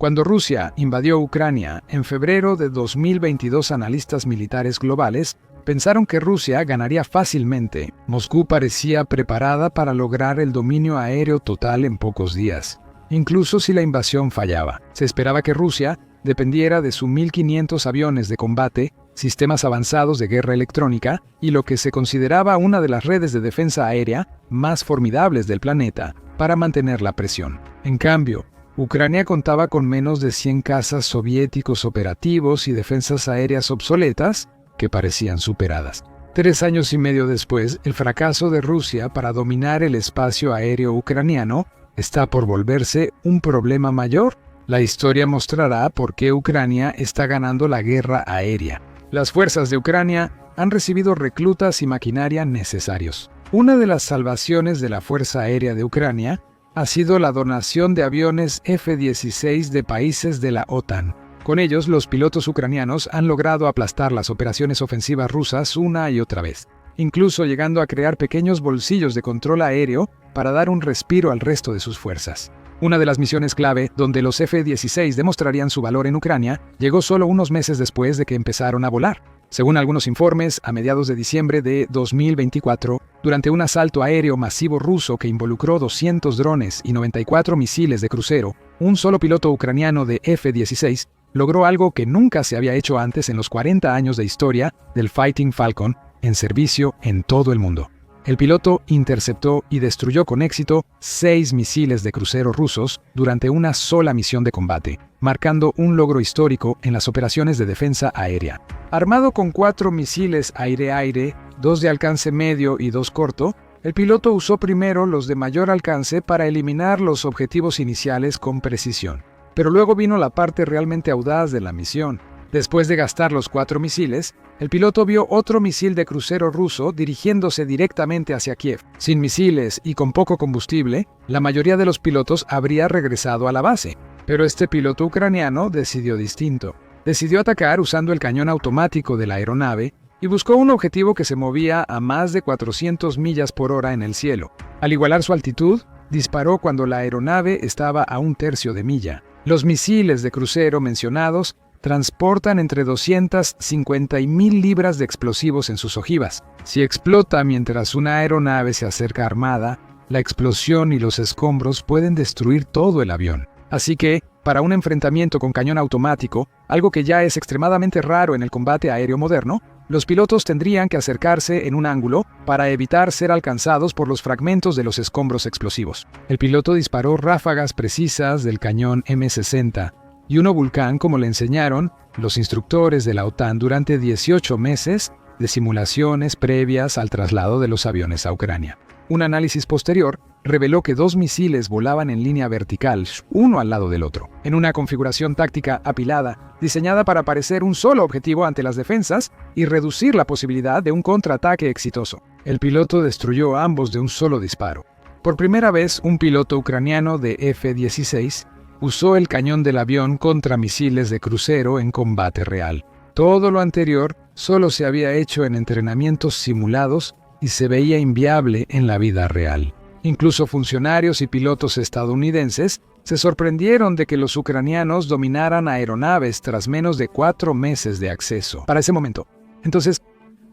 Cuando Rusia invadió Ucrania en febrero de 2022, analistas militares globales pensaron que Rusia ganaría fácilmente. Moscú parecía preparada para lograr el dominio aéreo total en pocos días, incluso si la invasión fallaba. Se esperaba que Rusia dependiera de sus 1.500 aviones de combate, sistemas avanzados de guerra electrónica y lo que se consideraba una de las redes de defensa aérea más formidables del planeta para mantener la presión. En cambio, Ucrania contaba con menos de 100 cazas soviéticos operativos y defensas aéreas obsoletas que parecían superadas. 3 años y medio después, el fracaso de Rusia para dominar el espacio aéreo ucraniano está por volverse un problema mayor. La historia mostrará por qué Ucrania está ganando la guerra aérea. Las fuerzas de Ucrania han recibido reclutas y maquinaria necesarios. Una de las salvaciones de la Fuerza Aérea de Ucrania ha sido la donación de aviones F-16 de países de la OTAN. Con ellos, los pilotos ucranianos han logrado aplastar las operaciones ofensivas rusas una y otra vez, incluso llegando a crear pequeños bolsillos de control aéreo para dar un respiro al resto de sus fuerzas. Una de las misiones clave, donde los F-16 demostrarían su valor en Ucrania, llegó solo unos meses después de que empezaron a volar. Según algunos informes, a mediados de diciembre de 2024, durante un asalto aéreo masivo ruso que involucró 200 drones y 94 misiles de crucero, un solo piloto ucraniano de F-16 logró algo que nunca se había hecho antes en los 40 años de historia del Fighting Falcon en servicio en todo el mundo. El piloto interceptó y destruyó con éxito 6 misiles de crucero rusos durante una sola misión de combate, marcando un logro histórico en las operaciones de defensa aérea. Armado con 4 misiles aire-aire, 2 de alcance medio y 2 corto, el piloto usó primero los de mayor alcance para eliminar los objetivos iniciales con precisión. Pero luego vino la parte realmente audaz de la misión. Después de gastar los 4 misiles, el piloto vio otro misil de crucero ruso dirigiéndose directamente hacia Kiev. Sin misiles y con poco combustible, la mayoría de los pilotos habría regresado a la base. Pero este piloto ucraniano decidió distinto. Decidió atacar usando el cañón automático de la aeronave y buscó un objetivo que se movía a más de 400 millas por hora en el cielo. Al igualar su altitud, disparó cuando la aeronave estaba a 1/3 de milla. Los misiles de crucero mencionados transportan entre 250 y 1.000 libras de explosivos en sus ojivas. Si explota mientras una aeronave se acerca armada, la explosión y los escombros pueden destruir todo el avión. Así que, para un enfrentamiento con cañón automático, algo que ya es extremadamente raro en el combate aéreo moderno, los pilotos tendrían que acercarse en un ángulo para evitar ser alcanzados por los fragmentos de los escombros explosivos. El piloto disparó ráfagas precisas del cañón M60 y uno Vulcan, como le enseñaron los instructores de la OTAN durante 18 meses de simulaciones previas al traslado de los aviones a Ucrania. Un análisis posterior reveló que 2 misiles volaban en línea vertical, uno al lado del otro, en una configuración táctica apilada, diseñada para parecer un solo objetivo ante las defensas y reducir la posibilidad de un contraataque exitoso. El piloto destruyó a ambos de un solo disparo. Por primera vez, un piloto ucraniano de F-16 usó el cañón del avión contra misiles de crucero en combate real. Todo lo anterior solo se había hecho en entrenamientos simulados y se veía inviable en la vida real. Incluso funcionarios y pilotos estadounidenses se sorprendieron de que los ucranianos dominaran aeronaves tras menos de 4 meses de acceso para ese momento. Entonces,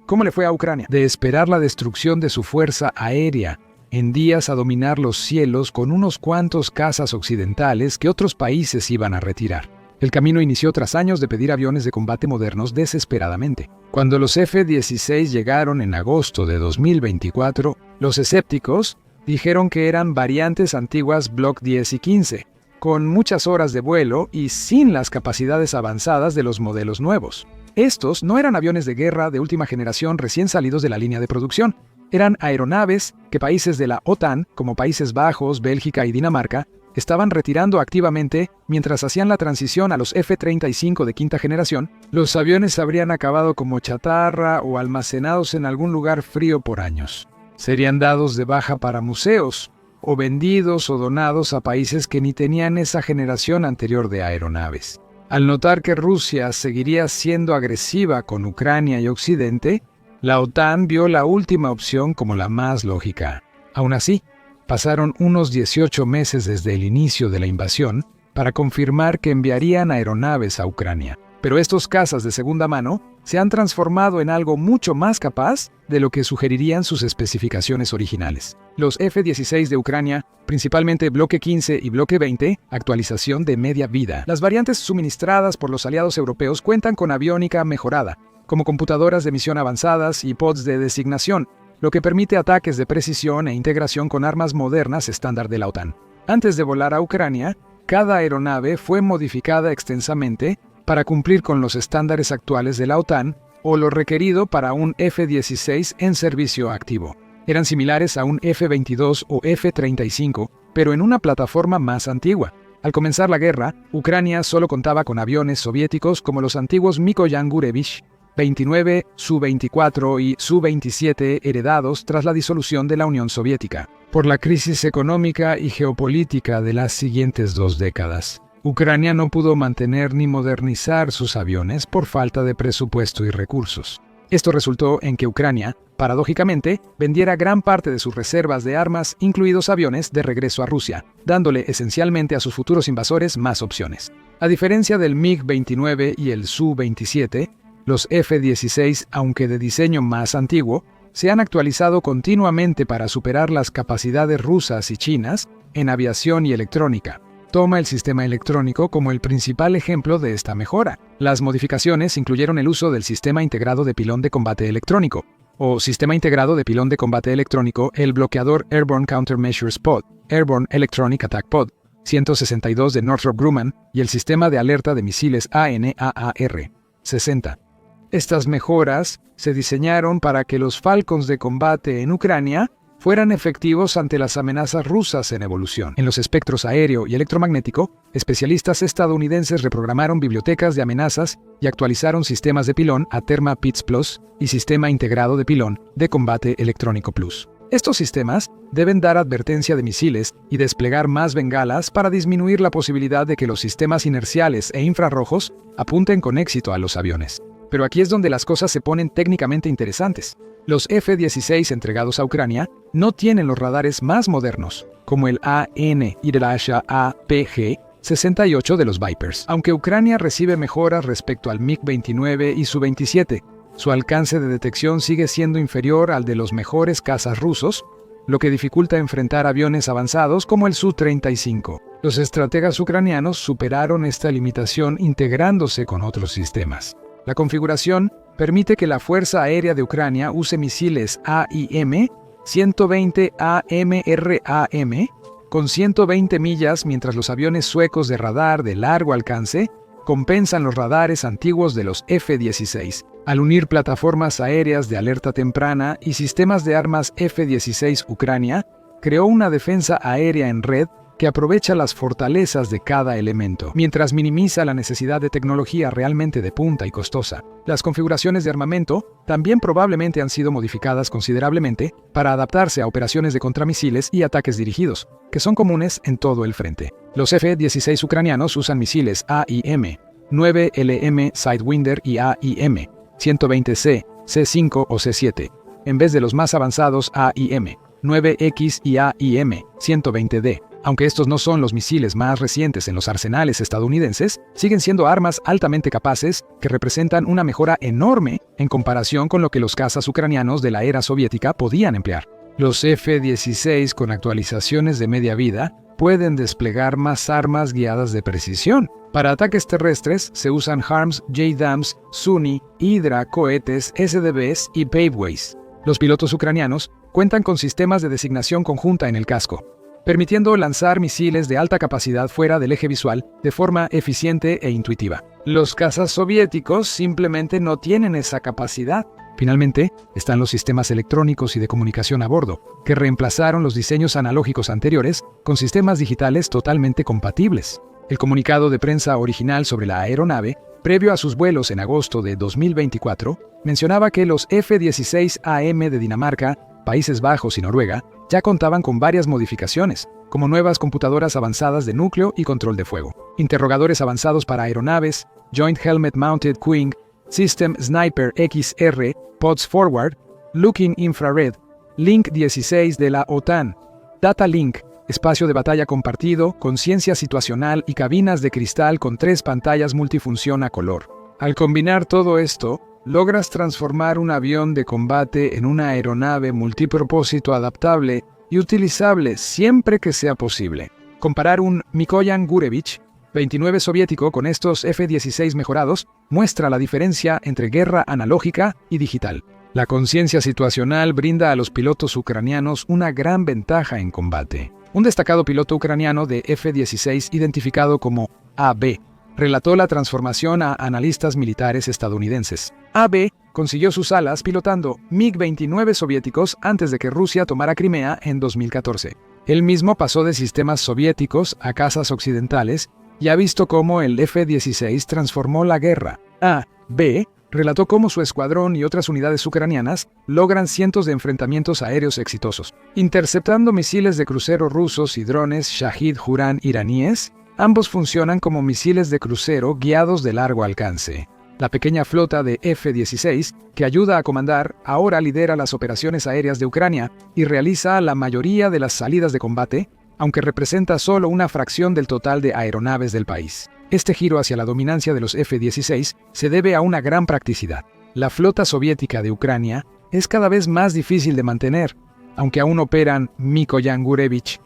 ¿cómo le fue a Ucrania? De esperar la destrucción de su fuerza aérea en días a dominar los cielos con unos cuantos cazas occidentales que otros países iban a retirar. El camino inició tras años de pedir aviones de combate modernos desesperadamente. Cuando los F-16 llegaron en agosto de 2024, los escépticos dijeron que eran variantes antiguas Block 10 y 15, con muchas horas de vuelo y sin las capacidades avanzadas de los modelos nuevos. Estos no eran aviones de guerra de última generación recién salidos de la línea de producción. Eran aeronaves que países de la OTAN, como Países Bajos, Bélgica y Dinamarca, estaban retirando activamente mientras hacían la transición a los F-35 de quinta generación. Los aviones habrían acabado como chatarra o almacenados en algún lugar frío por años. Serían dados de baja para museos, o vendidos o donados a países que ni tenían esa generación anterior de aeronaves. Al notar que Rusia seguiría siendo agresiva con Ucrania y Occidente, la OTAN vio la última opción como la más lógica. Aún así, pasaron unos 18 meses desde el inicio de la invasión para confirmar que enviarían aeronaves a Ucrania. Pero estos cazas de segunda mano se han transformado en algo mucho más capaz de lo que sugerirían sus especificaciones originales. Los F-16 de Ucrania, principalmente Bloque 15 y Bloque 20, actualización de media vida. Las variantes suministradas por los aliados europeos cuentan con aviónica mejorada, como computadoras de misión avanzadas y pods de designación, lo que permite ataques de precisión e integración con armas modernas estándar de la OTAN. Antes de volar a Ucrania, cada aeronave fue modificada extensamente para cumplir con los estándares actuales de la OTAN o lo requerido para un F-16 en servicio activo. Eran similares a un F-22 o F-35, pero en una plataforma más antigua. Al comenzar la guerra, Ucrania solo contaba con aviones soviéticos como los antiguos Mikoyan Gurevich 29, Su-24 y Su-27 heredados tras la disolución de la Unión Soviética, por la crisis económica y geopolítica de las siguientes 2 décadas. Ucrania no pudo mantener ni modernizar sus aviones por falta de presupuesto y recursos. Esto resultó en que Ucrania, paradójicamente, vendiera gran parte de sus reservas de armas, incluidos aviones, de regreso a Rusia, dándole esencialmente a sus futuros invasores más opciones. A diferencia del MiG-29 y el Su-27, los F-16, aunque de diseño más antiguo, se han actualizado continuamente para superar las capacidades rusas y chinas en aviación y electrónica. Toma el sistema electrónico como el principal ejemplo de esta mejora. Las modificaciones incluyeron el uso del Sistema Integrado de Pilón de Combate Electrónico, o Sistema Integrado de Pilón de Combate Electrónico, el bloqueador Airborne Countermeasures Pod, Airborne Electronic Attack Pod, 162 de Northrop Grumman, y el Sistema de Alerta de Misiles ANAAR, 60. Estas mejoras se diseñaron para que los Falcons de combate en Ucrania fueran efectivos ante las amenazas rusas en evolución. En los espectros aéreo y electromagnético, especialistas estadounidenses reprogramaron bibliotecas de amenazas y actualizaron sistemas de pilón Aterma PITS Plus y Sistema Integrado de Pilón de Combate Electrónico Plus. Estos sistemas deben dar advertencia de misiles y desplegar más bengalas para disminuir la posibilidad de que los sistemas inerciales e infrarrojos apunten con éxito a los aviones. Pero aquí es donde las cosas se ponen técnicamente interesantes. Los F-16 entregados a Ucrania no tienen los radares más modernos, como el AN-APG-68 de los Vipers. Aunque Ucrania recibe mejoras respecto al MiG-29 y Su-27, su alcance de detección sigue siendo inferior al de los mejores cazas rusos, lo que dificulta enfrentar aviones avanzados como el Su-35. Los estrategas ucranianos superaron esta limitación integrándose con otros sistemas. La configuración permite que la Fuerza Aérea de Ucrania use misiles AIM-120 AMRAM con 120 millas, mientras los aviones suecos de radar de largo alcance compensan los radares antiguos de los F-16. Al unir plataformas aéreas de alerta temprana y sistemas de armas F-16, Ucrania creó una defensa aérea en red que aprovecha las fortalezas de cada elemento, mientras minimiza la necesidad de tecnología realmente de punta y costosa. Las configuraciones de armamento también probablemente han sido modificadas considerablemente para adaptarse a operaciones de contramisiles y ataques dirigidos, que son comunes en todo el frente. Los F-16 ucranianos usan misiles AIM, 9LM Sidewinder y AIM, 120C, C5 o C7, en vez de los más avanzados AIM, 9X y AIM, 120D. Aunque estos no son los misiles más recientes en los arsenales estadounidenses, siguen siendo armas altamente capaces que representan una mejora enorme en comparación con lo que los cazas ucranianos de la era soviética podían emplear. Los F-16 con actualizaciones de media vida pueden desplegar más armas guiadas de precisión. Para ataques terrestres se usan HARMS, JDAMs, Sunny, Hydra, cohetes, SDBs y Paveways. Los pilotos ucranianos cuentan con sistemas de designación conjunta en el casco, permitiendo lanzar misiles de alta capacidad fuera del eje visual de forma eficiente e intuitiva. Los cazas soviéticos simplemente no tienen esa capacidad. Finalmente, están los sistemas electrónicos y de comunicación a bordo, que reemplazaron los diseños analógicos anteriores con sistemas digitales totalmente compatibles. El comunicado de prensa original sobre la aeronave, previo a sus vuelos en agosto de 2024, mencionaba que los F-16 AM de Dinamarca, Países Bajos y Noruega ya contaban con varias modificaciones, como nuevas computadoras avanzadas de núcleo y control de fuego, interrogadores avanzados para aeronaves, Joint Helmet Mounted Quing, System Sniper XR, Pods Forward, Looking Infrared, Link 16 de la OTAN, Data Link, espacio de batalla compartido, conciencia situacional y cabinas de cristal con 3 pantallas multifunción a color. Al combinar todo esto, logras transformar un avión de combate en una aeronave multipropósito adaptable y utilizable siempre que sea posible. Comparar un Mikoyan Gurevich 29 soviético con estos F-16 mejorados muestra la diferencia entre guerra analógica y digital. La conciencia situacional brinda a los pilotos ucranianos una gran ventaja en combate. Un destacado piloto ucraniano de F-16 identificado como AB relató la transformación a analistas militares estadounidenses. AB consiguió sus alas pilotando MiG-29 soviéticos antes de que Rusia tomara Crimea en 2014. Él mismo pasó de sistemas soviéticos a cazas occidentales y ha visto cómo el F-16 transformó la guerra. AB relató cómo su escuadrón y otras unidades ucranianas logran cientos de enfrentamientos aéreos exitosos, interceptando misiles de crucero rusos y drones Shahid Juran iraníes. Ambos funcionan como misiles de crucero guiados de largo alcance. La pequeña flota de F-16, que ayuda a comandar, ahora lidera las operaciones aéreas de Ucrania y realiza la mayoría de las salidas de combate, aunque representa solo una fracción del total de aeronaves del país. Este giro hacia la dominancia de los F-16 se debe a una gran practicidad. La flota soviética de Ucrania es cada vez más difícil de mantener, aunque aún operan Mikoyan Gurevich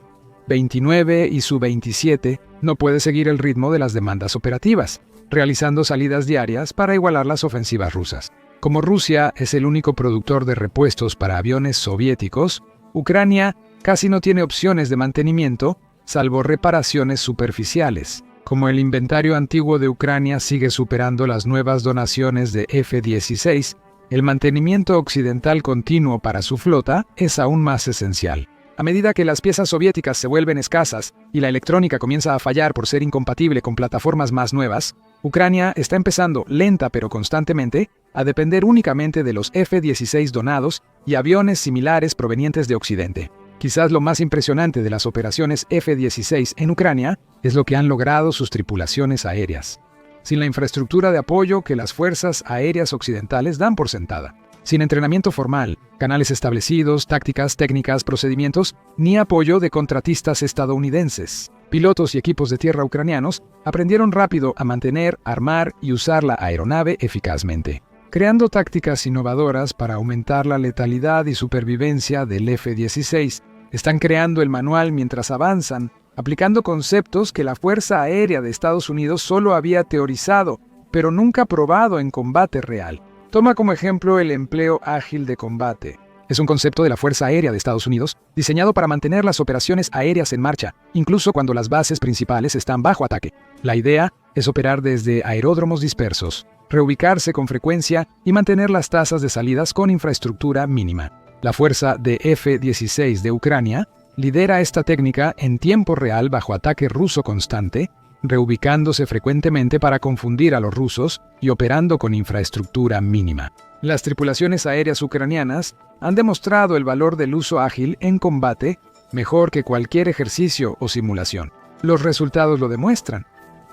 29 y Su-27, no puede seguir el ritmo de las demandas operativas, realizando salidas diarias para igualar las ofensivas rusas. Como Rusia es el único productor de repuestos para aviones soviéticos, Ucrania casi no tiene opciones de mantenimiento, salvo reparaciones superficiales. Como el inventario antiguo de Ucrania sigue superando las nuevas donaciones de F-16, el mantenimiento occidental continuo para su flota es aún más esencial. A medida que las piezas soviéticas se vuelven escasas y la electrónica comienza a fallar por ser incompatible con plataformas más nuevas, Ucrania está empezando, lenta pero constantemente, a depender únicamente de los F-16 donados y aviones similares provenientes de Occidente. Quizás lo más impresionante de las operaciones F-16 en Ucrania es lo que han logrado sus tripulaciones aéreas, sin la infraestructura de apoyo que las fuerzas aéreas occidentales dan por sentada. Sin entrenamiento formal, canales establecidos, tácticas, técnicas, procedimientos, ni apoyo de contratistas estadounidenses. Pilotos y equipos de tierra ucranianos aprendieron rápido a mantener, armar y usar la aeronave eficazmente, creando tácticas innovadoras para aumentar la letalidad y supervivencia del F-16. Están creando el manual mientras avanzan, aplicando conceptos que la Fuerza Aérea de Estados Unidos solo había teorizado, pero nunca probado en combate real. Toma como ejemplo el empleo ágil de combate. Es un concepto de la Fuerza Aérea de Estados Unidos diseñado para mantener las operaciones aéreas en marcha, incluso cuando las bases principales están bajo ataque. La idea es operar desde aeródromos dispersos, reubicarse con frecuencia y mantener las tasas de salidas con infraestructura mínima. La fuerza de F-16 de Ucrania lidera esta técnica en tiempo real bajo ataque ruso constante, reubicándose frecuentemente para confundir a los rusos y operando con infraestructura mínima. Las tripulaciones aéreas ucranianas han demostrado el valor del uso ágil en combate mejor que cualquier ejercicio o simulación. Los resultados lo demuestran.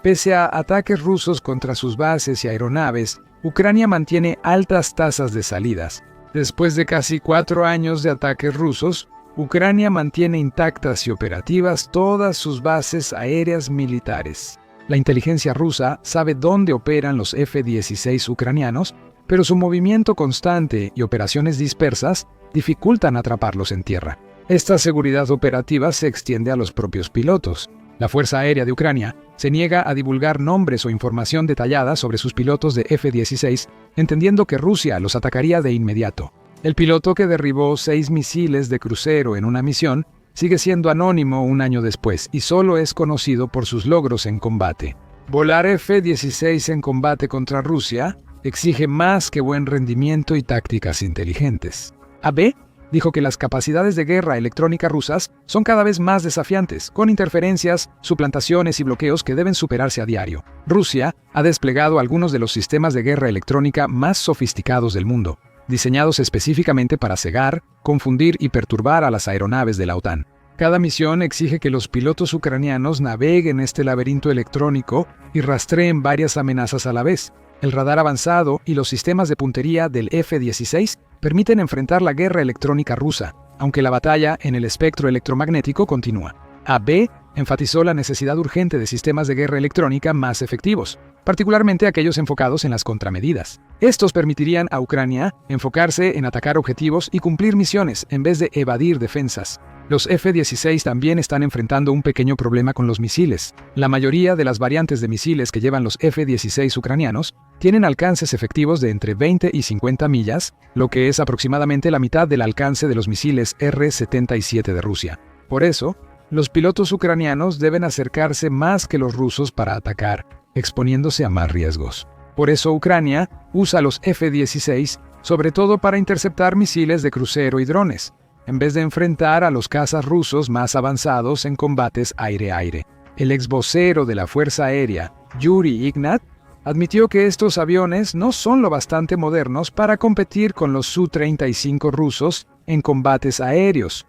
Pese a ataques rusos contra sus bases y aeronaves, Ucrania mantiene altas tasas de salidas. Después de casi 4 años de ataques rusos, Ucrania mantiene intactas y operativas todas sus bases aéreas militares. La inteligencia rusa sabe dónde operan los F-16 ucranianos, pero su movimiento constante y operaciones dispersas dificultan atraparlos en tierra. Esta seguridad operativa se extiende a los propios pilotos. La Fuerza Aérea de Ucrania se niega a divulgar nombres o información detallada sobre sus pilotos de F-16, entendiendo que Rusia los atacaría de inmediato. El piloto que derribó 6 misiles de crucero en una misión sigue siendo anónimo un año después y solo es conocido por sus logros en combate. Volar F-16 en combate contra Rusia exige más que buen rendimiento y tácticas inteligentes. AB dijo que las capacidades de guerra electrónica rusas son cada vez más desafiantes, con interferencias, suplantaciones y bloqueos que deben superarse a diario. Rusia ha desplegado algunos de los sistemas de guerra electrónica más sofisticados del mundo, diseñados específicamente para cegar, confundir y perturbar a las aeronaves de la OTAN. Cada misión exige que los pilotos ucranianos naveguen este laberinto electrónico y rastreen varias amenazas a la vez. El radar avanzado y los sistemas de puntería del F-16 permiten enfrentar la guerra electrónica rusa, aunque la batalla en el espectro electromagnético continúa. AB enfatizó la necesidad urgente de sistemas de guerra electrónica más efectivos, particularmente aquellos enfocados en las contramedidas. Estos permitirían a Ucrania enfocarse en atacar objetivos y cumplir misiones en vez de evadir defensas. Los F-16 también están enfrentando un pequeño problema con los misiles. La mayoría de las variantes de misiles que llevan los F-16 ucranianos tienen alcances efectivos de entre 20 y 50 millas, lo que es aproximadamente la mitad del alcance de los misiles R-77 de Rusia. Por eso, los pilotos ucranianos deben acercarse más que los rusos para atacar, exponiéndose a más riesgos. Por eso Ucrania usa los F-16 sobre todo para interceptar misiles de crucero y drones, en vez de enfrentar a los cazas rusos más avanzados en combates aire-aire. El ex vocero de la Fuerza Aérea, Yuri Ignat, admitió que estos aviones no son lo bastante modernos para competir con los Su-35 rusos en combates aéreos,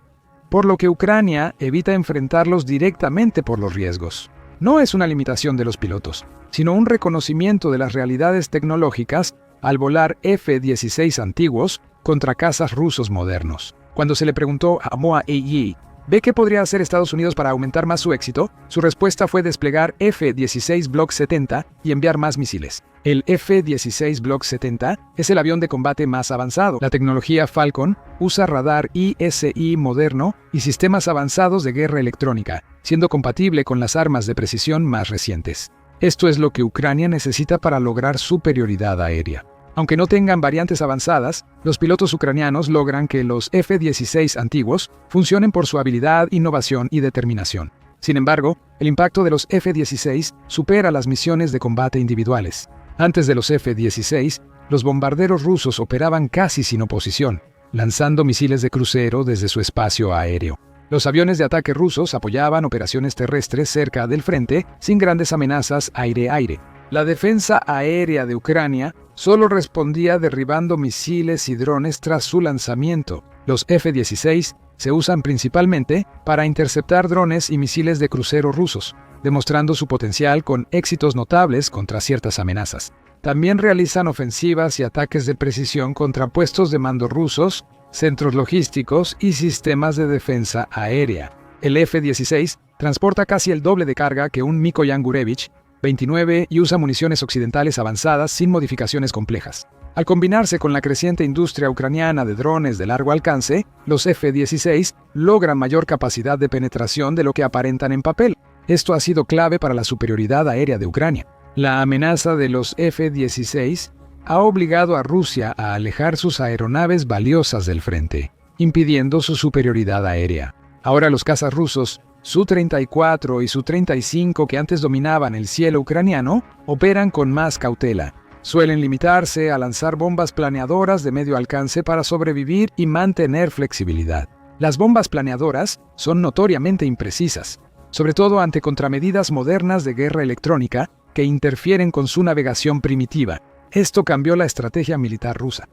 por lo que Ucrania evita enfrentarlos directamente por los riesgos. No es una limitación de los pilotos, sino un reconocimiento de las realidades tecnológicas al volar F-16 antiguos contra cazas rusos modernos. Cuando se le preguntó a Moa Yi, ¿ve qué podría hacer Estados Unidos para aumentar más su éxito? Su respuesta fue desplegar F-16 Block 70 y enviar más misiles. El F-16 Block 70 es el avión de combate más avanzado. La tecnología Falcon usa radar ISI moderno y sistemas avanzados de guerra electrónica, siendo compatible con las armas de precisión más recientes. Esto es lo que Ucrania necesita para lograr superioridad aérea. Aunque no tengan variantes avanzadas, los pilotos ucranianos logran que los F-16 antiguos funcionen por su habilidad, innovación y determinación. Sin embargo, el impacto de los F-16 supera las misiones de combate individuales. Antes de los F-16, los bombarderos rusos operaban casi sin oposición, lanzando misiles de crucero desde su espacio aéreo. Los aviones de ataque rusos apoyaban operaciones terrestres cerca del frente sin grandes amenazas aire-aire. La defensa aérea de Ucrania solo respondía derribando misiles y drones tras su lanzamiento. Los F-16 se usan principalmente para interceptar drones y misiles de crucero rusos, demostrando su potencial con éxitos notables contra ciertas amenazas. También realizan ofensivas y ataques de precisión contra puestos de mando rusos, centros logísticos y sistemas de defensa aérea. El F-16 transporta casi el doble de carga que un Mikoyan Gurevich 29 y usa municiones occidentales avanzadas sin modificaciones complejas. Al combinarse con la creciente industria ucraniana de drones de largo alcance, los F-16 logran mayor capacidad de penetración de lo que aparentan en papel. Esto ha sido clave para la superioridad aérea de Ucrania. La amenaza de los F-16 ha obligado a Rusia a alejar sus aeronaves valiosas del frente, impidiendo su superioridad aérea. Ahora los cazas rusos Su-34 y Su-35 que antes dominaban el cielo ucraniano operan con más cautela. Suelen limitarse a lanzar bombas planeadoras de medio alcance para sobrevivir y mantener flexibilidad. Las bombas planeadoras son notoriamente imprecisas, sobre todo ante contramedidas modernas de guerra electrónica que interfieren con su navegación primitiva. Esto cambió la estrategia militar rusa.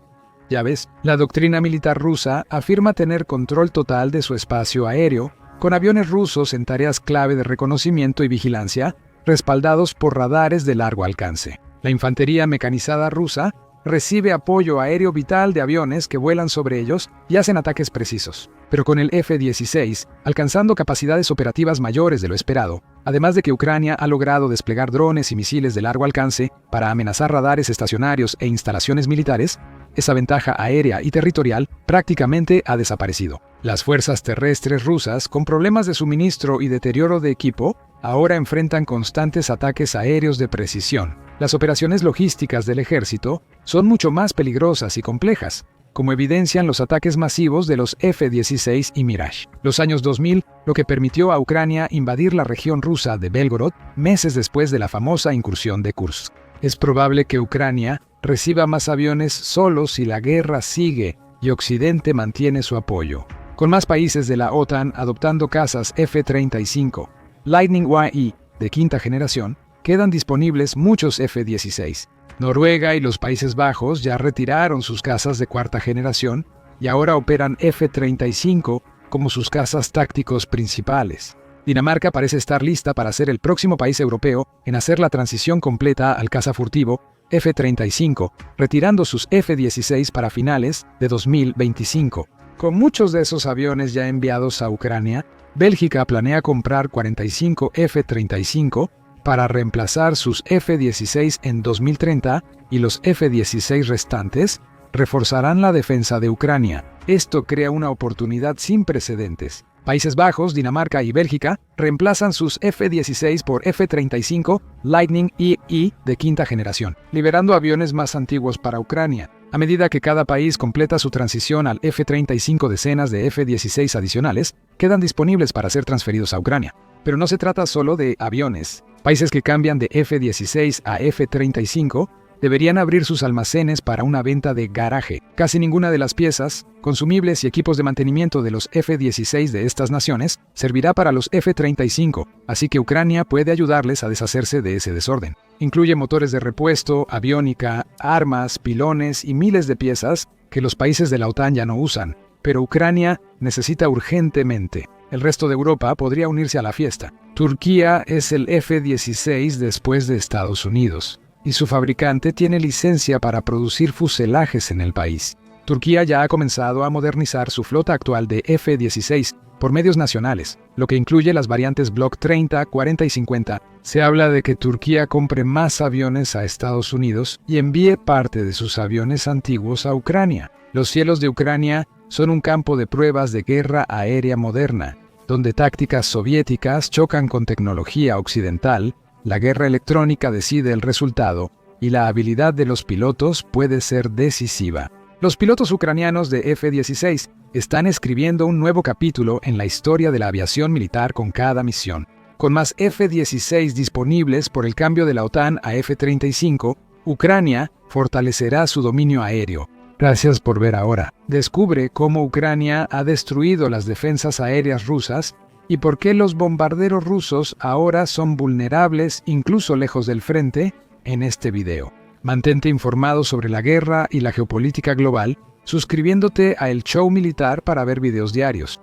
Ya ves, la doctrina militar rusa afirma tener control total de su espacio aéreo, con aviones rusos en tareas clave de reconocimiento y vigilancia, respaldados por radares de largo alcance. La infantería mecanizada rusa recibe apoyo aéreo vital de aviones que vuelan sobre ellos y hacen ataques precisos. Pero con el F-16, alcanzando capacidades operativas mayores de lo esperado, además de que Ucrania ha logrado desplegar drones y misiles de largo alcance para amenazar radares estacionarios e instalaciones militares, esa ventaja aérea y territorial prácticamente ha desaparecido. Las fuerzas terrestres rusas, con problemas de suministro y deterioro de equipo, ahora enfrentan constantes ataques aéreos de precisión. Las operaciones logísticas del ejército son mucho más peligrosas y complejas, como evidencian los ataques masivos de los F-16 y Mirage. Los años 2000, lo que permitió a Ucrania invadir la región rusa de Belgorod meses después de la famosa incursión de Kursk. Es probable que Ucrania reciba más aviones solo si la guerra sigue y Occidente mantiene su apoyo. Con más países de la OTAN adoptando cazas F-35, Lightning YE de quinta generación, quedan disponibles muchos F-16. Noruega y los Países Bajos ya retiraron sus cazas de cuarta generación y ahora operan F-35 como sus cazas tácticos principales. Dinamarca parece estar lista para ser el próximo país europeo en hacer la transición completa al caza furtivo F-35, retirando sus F-16 para finales de 2025. Con muchos de esos aviones ya enviados a Ucrania, Bélgica planea comprar 45 F-35 para reemplazar sus F-16 en 2030 y los F-16 restantes reforzarán la defensa de Ucrania. Esto crea una oportunidad sin precedentes. Países Bajos, Dinamarca y Bélgica reemplazan sus F-16 por F-35 Lightning II de quinta generación, liberando aviones más antiguos para Ucrania. A medida que cada país completa su transición al F-35, decenas de F-16 adicionales quedan disponibles para ser transferidos a Ucrania. Pero no se trata solo de aviones. Países que cambian de F-16 a F-35 deberían abrir sus almacenes para una venta de garaje. Casi ninguna de las piezas, consumibles y equipos de mantenimiento de los F-16 de estas naciones servirá para los F-35, así que Ucrania puede ayudarles a deshacerse de ese desorden. Incluye motores de repuesto, aviónica, armas, pilones y miles de piezas que los países de la OTAN ya no usan, pero Ucrania necesita urgentemente. El resto de Europa podría unirse a la fiesta. Turquía es el F-16 después de Estados Unidos, y su fabricante tiene licencia para producir fuselajes en el país. Turquía ya ha comenzado a modernizar su flota actual de F-16 por medios nacionales, lo que incluye las variantes Block 30, 40 y 50. Se habla de que Turquía compre más aviones a Estados Unidos y envíe parte de sus aviones antiguos a Ucrania. Los cielos de Ucrania son un campo de pruebas de guerra aérea moderna, donde tácticas soviéticas chocan con tecnología occidental. La guerra electrónica decide el resultado y la habilidad de los pilotos puede ser decisiva. Los pilotos ucranianos de F-16 están escribiendo un nuevo capítulo en la historia de la aviación militar con cada misión. Con más F-16 disponibles por el cambio de la OTAN a F-35, Ucrania fortalecerá su dominio aéreo. Gracias por ver ahora. Descubre cómo Ucrania ha destruido las defensas aéreas rusas y por qué los bombarderos rusos ahora son vulnerables incluso lejos del frente en este video. Mantente informado sobre la guerra y la geopolítica global suscribiéndote a El Show Militar para ver videos diarios.